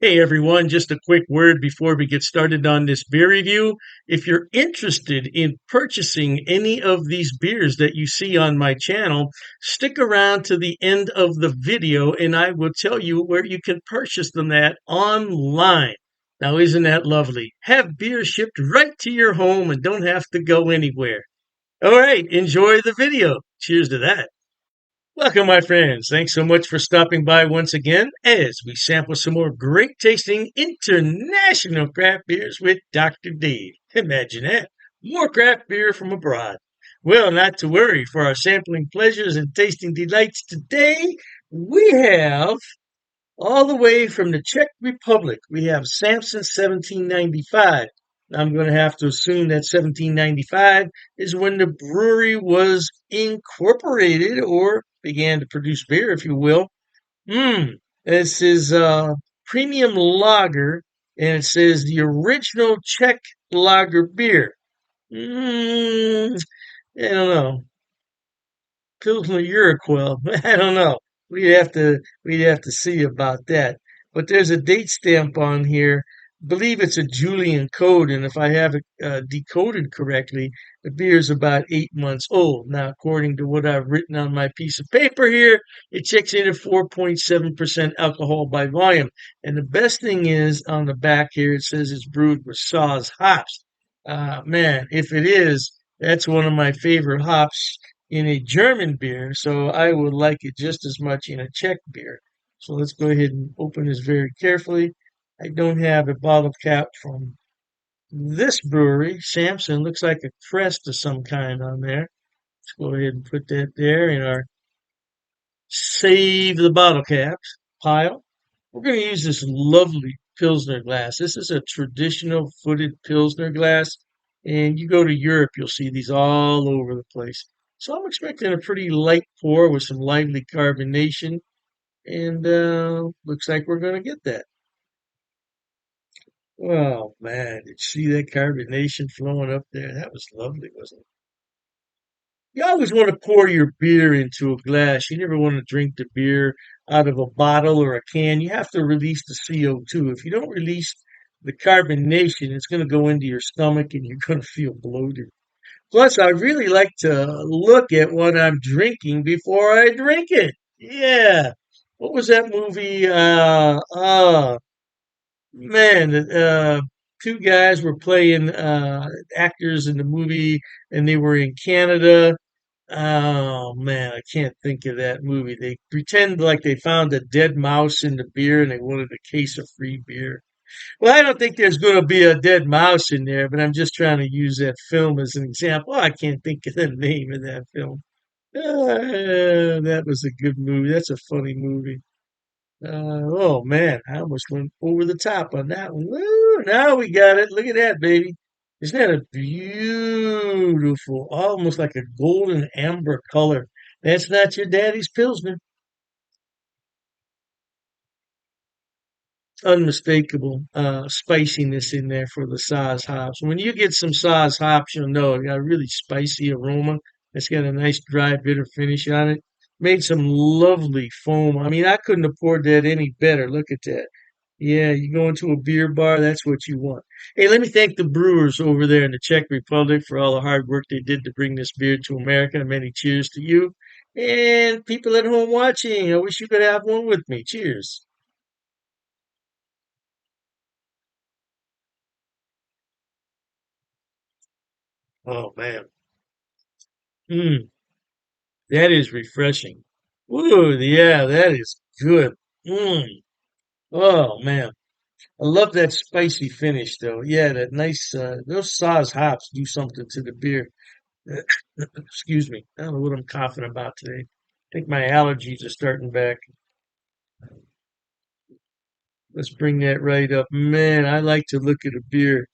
Hey everyone, just a quick word before we get started on this beer review. If you're interested in purchasing any of these beers that you see on my channel, stick around to the end of the video and I will tell you where you can purchase them at online. Now, isn't that lovely? Have beer shipped right to your home and don't have to go anywhere. All right, enjoy the video. Cheers to that. Welcome, my friends. Thanks so much for stopping by once again as we sample some more great tasting international craft beers with Dr. Dave. Imagine that. More craft beer from abroad. Well, not to worry. For our sampling pleasures and tasting delights today, we have all the way from the Czech Republic. We have Samson 1795. I'm going to have to assume that 1795 is when the brewery was incorporated or began to produce beer, if you will. This is premium lager, and it says the original Czech lager beer. Mm, I don't know. Pilsner Urquell. I don't know. We'd have to see about that. But there's a date stamp on here. I believe it's a Julian code, and if I have it decoded correctly, the beer is about 8 months old. Now, according to what I've written on my piece of paper here, it checks in at 4.7% alcohol by volume. And the best thing is on the back here, it says it's brewed with Saaz hops. Man, if it is, that's one of my favorite hops in a German beer, so I would like it just as much in a Czech beer. So let's go ahead and open this very carefully. I don't have a bottle cap from this brewery. Samson looks like a crest of some kind on there. Let's go ahead and put that there in our save the bottle caps pile. We're going to use this lovely Pilsner glass. This is a traditional footed Pilsner glass, and you go to Europe, you'll see these all over the place. So I'm expecting a pretty light pour with some lively carbonation, and looks like we're going to get that. Oh man, did you see that carbonation flowing up there? That was lovely, wasn't it? You always want to pour your beer into a glass. You never want to drink the beer out of a bottle or a can. You have to release the CO2. If you don't release the carbonation, it's going to go into your stomach and you're going to feel bloated. Plus, I really like to look at what I'm drinking before I drink it. Yeah. What was that movie? Man, two guys were playing actors in the movie and they were in Canada. Oh man, I can't think of that movie. They pretend like they found a dead mouse in the beer and they wanted a case of free beer. Well, I don't think there's going to be a dead mouse in there, but I'm just trying to use that film as an example. Oh, I can't think of the name of that film. That was a good movie. That's a funny movie. Oh man, I almost went over the top on that one. Woo, now we got it. Look at that, baby. Isn't that a beautiful, almost like a golden amber color? That's not your daddy's Pilsner. Unmistakable spiciness in there for the Saaz hops. When you get some Saaz hops, you'll know it got a really spicy aroma. It's got a nice dry, bitter finish on it. Made some lovely foam. I mean, I couldn't have poured that any better. Look at that. Yeah, you go into a beer bar, that's what you want. Hey, let me thank the brewers over there in the Czech Republic for all the hard work they did to bring this beer to America. Many cheers to you. And people at home watching, I wish you could have one with me. Cheers. Oh, man. Mm, that is refreshing. Ooh, yeah, that is good. Mm. Oh man, I love that spicy finish though. Yeah, that nice. Those Saaz hops do something to the beer. Excuse me. I don't know what I'm coughing about today. I think my allergies are starting back. Let's bring that right up. Man, I like to look at a beer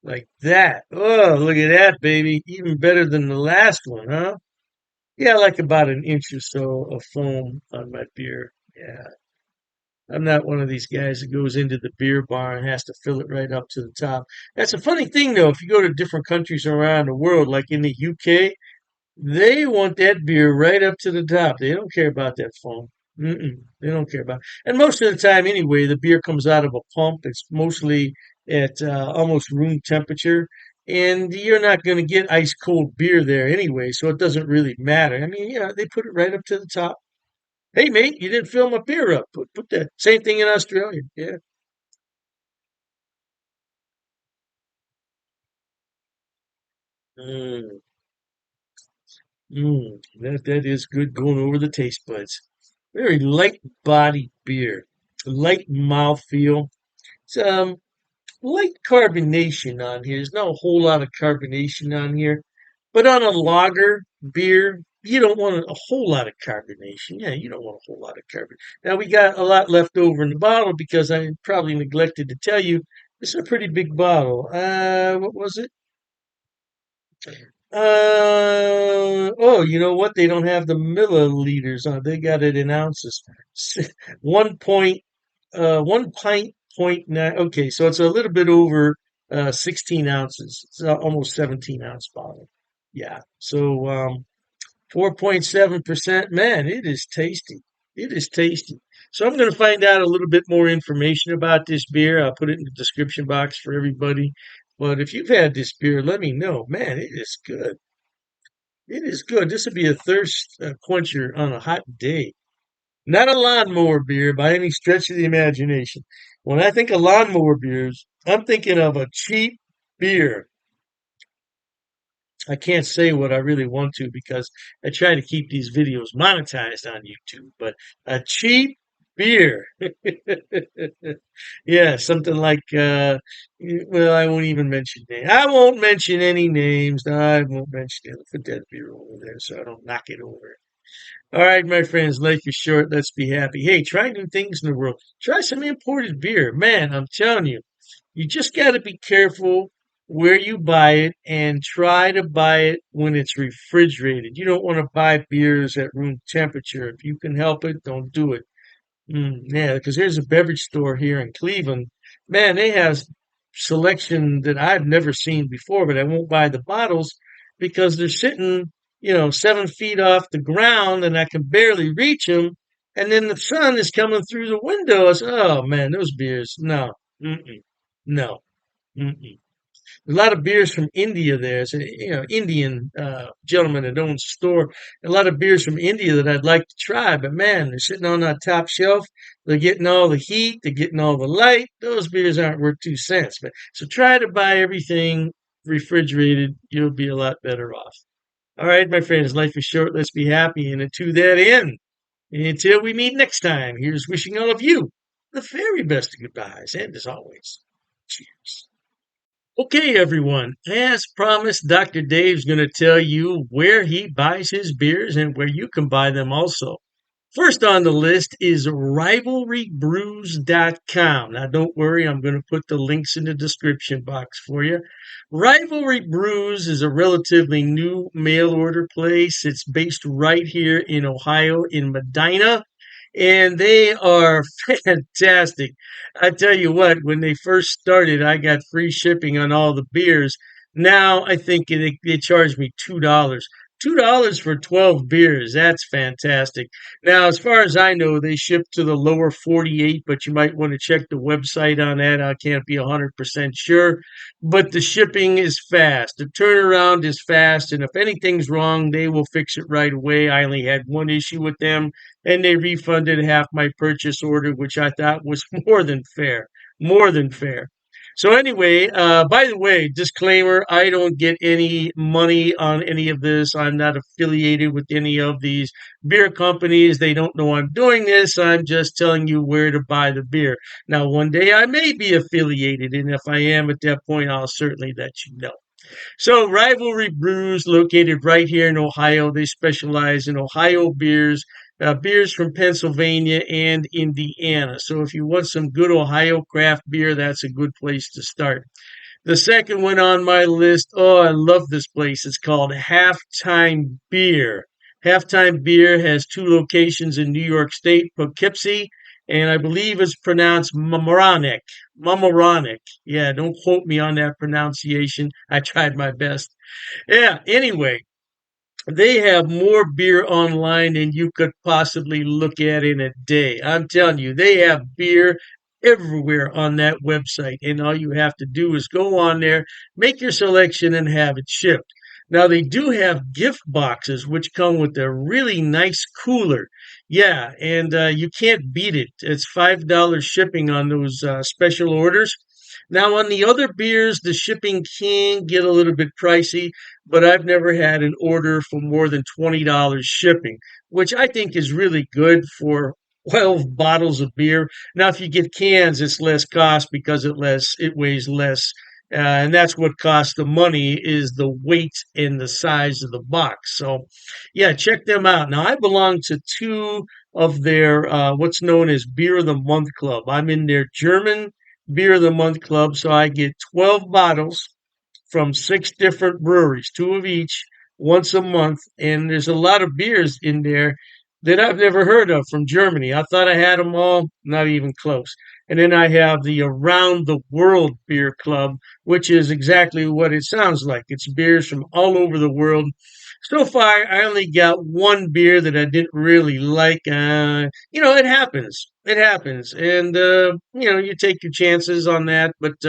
like that. Oh, look at that, baby. Even better than the last one, huh? Yeah, I like about an inch or so of foam on my beer. Yeah. I'm not one of these guys that goes into the beer bar and has to fill it right up to the top. That's a funny thing, though. If you go to different countries around the world, like in the UK, they want that beer right up to the top. They don't care about that foam. Mm-mm, they don't care about. And most of the time, anyway, the beer comes out of a pump. It's mostly at almost room temperature, and you're not going to get ice cold beer there anyway, so it doesn't really matter. I mean, yeah, they put it right up to the top. Hey, mate, you didn't fill my beer up. Put that same thing in Australia. Yeah. Mm, that is good going over the taste buds. Very light bodied beer, light mouthfeel. It's light carbonation on here. There's not a whole lot of carbonation on here. But on a lager beer, you don't want a whole lot of carbonation. Yeah, you don't want a whole lot of carbon. Now we got a lot left over in the bottle because I probably neglected to tell you this is a pretty big bottle. What was it? Oh, you know what? They don't have the milliliters on. They got it in ounces. 1 one pint point nine. Okay, so it's a little bit over 16 ounces. It's almost 17-ounce bottle. Yeah. So 4.7%. Man, it is tasty. It is tasty. So I'm going to find out a little bit more information about this beer. I'll put it in the description box for everybody. But if you've had this beer, let me know. Man, it is good. It is good. This would be a thirst quencher on a hot day. Not a lawnmower beer by any stretch of the imagination. When I think of lawnmower beers, I'm thinking of a cheap beer. I can't say what I really want to because I try to keep these videos monetized on YouTube, but a cheap beer. Yeah, something like, well, I won't even mention names. I won't mention any names. No, I won't mention it. Put that beer over there so I don't knock it over. All right, my friends, life is short. Let's be happy. Hey, try new things in the world. Try some imported beer. Man, I'm telling you, you just got to be careful where you buy it and try to buy it when it's refrigerated. You don't want to buy beers at room temperature. If you can help it, don't do it. Yeah, because there's a beverage store here in Cleveland. Man, they have selection that I've never seen before, but I won't buy the bottles because they're sitting, 7 feet off the ground and I can barely reach them. And then the sun is coming through the window. I said, oh man, those beers, no, no. Mm-mm. A lot of beers from India there. It's a, Indian gentleman that owns a store. A lot of beers from India that I'd like to try, but man, they're sitting on that top shelf. They're getting all the heat. They're getting all the light. Those beers aren't worth 2 cents. But so try to buy everything refrigerated. You'll be a lot better off. All right, my friends, life is short. Let's be happy. And to that end, until we meet next time, here's wishing all of you the very best of goodbyes. And as always, cheers. Okay, everyone. As promised, Dr. Dave's going to tell you where he buys his beers and where you can buy them also. First on the list is rivalrybrews.com. Now, don't worry, I'm going to put the links in the description box for you. Rivalry Brews is a relatively new mail order place. It's based right here in Ohio, in Medina, and they are fantastic. I tell you what, when they first started, I got free shipping on all the beers. Now I think they charge me $2. $2 for 12 beers. That's fantastic. Now, as far as I know, they ship to the lower 48, but you might want to check the website on that. I can't be 100% sure. But the shipping is fast. The turnaround is fast. And if anything's wrong, they will fix it right away. I only had one issue with them, and they refunded half my purchase order, which I thought was more than fair. More than fair. So anyway, by the way, disclaimer, I don't get any money on any of this. I'm not affiliated with any of these beer companies. They don't know I'm doing this. I'm just telling you where to buy the beer. Now, one day I may be affiliated, and if I am at that point, I'll certainly let you know. So, Rivalry Brews, located right here in Ohio. They specialize in Ohio beers, beers from Pennsylvania and Indiana. So, if you want some good Ohio craft beer, that's a good place to start. The second one on my list, oh, I love this place. It's called Halftime Beer. Halftime Beer has two locations in New York State, Poughkeepsie, and I believe it's pronounced Mamaroneck. Mamaroneck. Yeah, don't quote me on that pronunciation. I tried my best. Yeah, anyway, They have more beer online than you could possibly look at in a day. I'm telling you, they have beer everywhere on that website. And all you have to do is go on there, make your selection, and have it shipped. Now, they do have gift boxes, which come with a really nice cooler. Yeah, and you can't beat it. It's $5 shipping on those special orders. Now, on the other beers, the shipping can get a little bit pricey, but I've never had an order for more than $20 shipping, which I think is really good for 12 bottles of beer. Now, if you get cans, it's less cost because it weighs less. And that's what costs the money is the weight and the size of the box. So, yeah, check them out. Now, I belong to two of their what's known as Beer of the Month Club. I'm in their German Beer of the Month Club, so I get 12 bottles from six different breweries, two of each, once a month. And there's a lot of beers in there that I've never heard of from Germany. I thought I had them all, not even close. And then I have the Around the World Beer Club, which is exactly what it sounds like. It's beers from all over the world. So far, I only got one beer that I didn't really like. It happens. It happens. And, you take your chances on that. But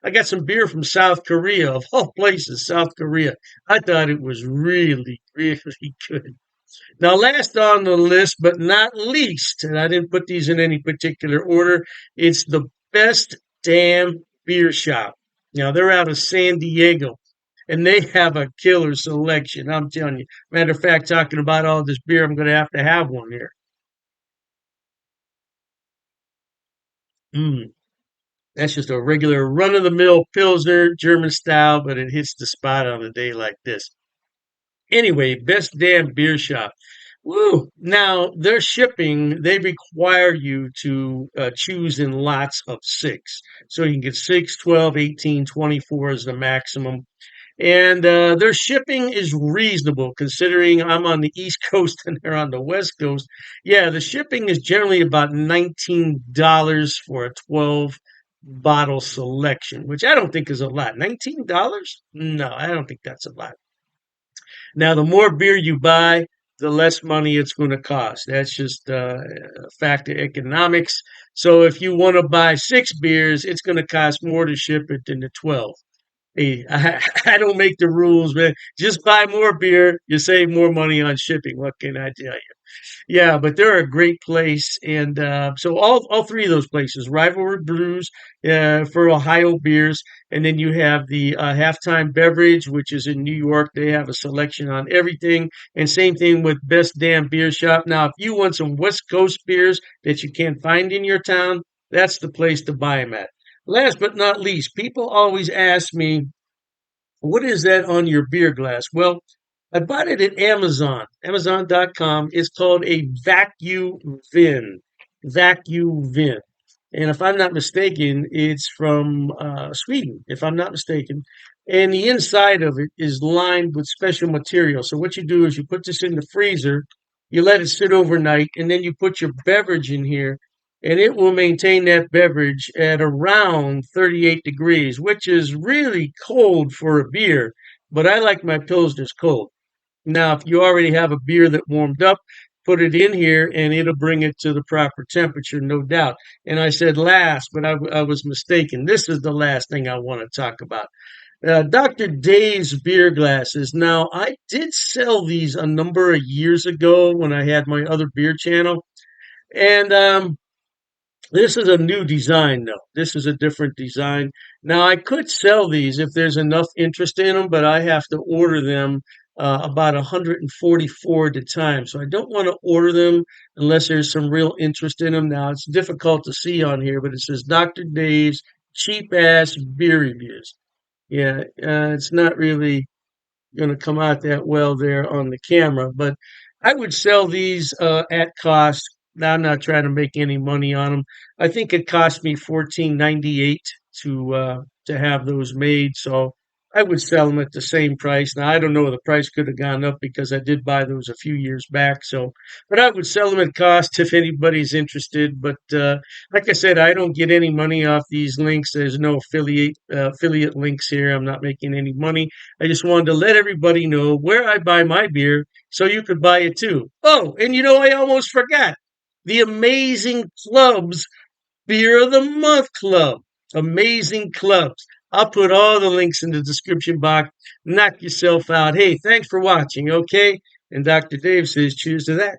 I got some beer from South Korea, of all places, South Korea. I thought it was really, really good. Now, last on the list, but not least, and I didn't put these in any particular order, it's the Best Damn Beer Shop. Now, they're out of San Diego, and they have a killer selection. I'm telling you. Matter of fact, talking about all this beer, I'm going to have one here. Mm, that's just a regular run of the mill Pilsner, German style, but it hits the spot on a day like this. Anyway, Best Damn Beer Shop. Woo! Now, their shipping, they require you to choose in lots of six. So you can get 6, 12, 18, 24 is the maximum. And their shipping is reasonable considering I'm on the East Coast and they're on the West Coast. Yeah, the shipping is generally about $19 for a 12 bottle selection, which I don't think is a lot. $19? No, I don't think that's a lot. Now, the more beer you buy, the less money it's going to cost. That's just a fact of economics. So if you want to buy six beers, it's going to cost more to ship it than the 12. Hey, I don't make the rules, man. Just buy more beer. You save more money on shipping. What can I tell you? Yeah, but they're a great place, and so all three of those places, Rivalry Brews for Ohio beers, and then you have the Halftime Beverage, which is in New York. They have a selection on everything, and same thing with Best Damn Beer Shop. Now, if you want some West Coast beers that you can't find in your town, that's the place to buy them at. Last but not least, people always ask me what is that on your beer glass? Well, I bought it at Amazon, Amazon.com. It's called a vacuum vin. Vacuum vin. And if I'm not mistaken, it's from Sweden, if I'm not mistaken. And the inside of it is lined with special material. So what you do is you put this in the freezer, you let it sit overnight, and then you put your beverage in here, and it will maintain that beverage at around 38 degrees, which is really cold for a beer. But I like my pilsners cold. Now, if you already have a beer that warmed up, put it in here and it'll bring it to the proper temperature, no doubt. And I said last, but I was mistaken. This is the last thing I want to talk about. Dr. Dave's beer glasses. Now, I did sell these a number of years ago when I had my other beer channel. And this is a new design, though. This is a different design. Now, I could sell these if there's enough interest in them, but I have to order them about 144 at a time. So I don't want to order them unless there's some real interest in them. Now, it's difficult to see on here, but it says Dr. Dave's cheap ass beer reviews. Yeah, it's not really going to come out that well there on the camera. But I would sell these at cost. Now, I'm not trying to make any money on them. I think it cost me 14.98 to have those made. So I would sell them at the same price. Now, I don't know, the price could have gone up because I did buy those a few years back. So, but I would sell them at cost if anybody's interested. But like I said, I don't get any money off these links. There's no affiliate links here. I'm not making any money. I just wanted to let everybody know where I buy my beer so you could buy it too. Oh, and you know, I almost forgot the Amazing Clubs Beer of the Month Club. Amazing clubs. I'll put all the links in the description box. Knock yourself out. Hey, thanks for watching, okay? And Dr. Dave says, cheers to that.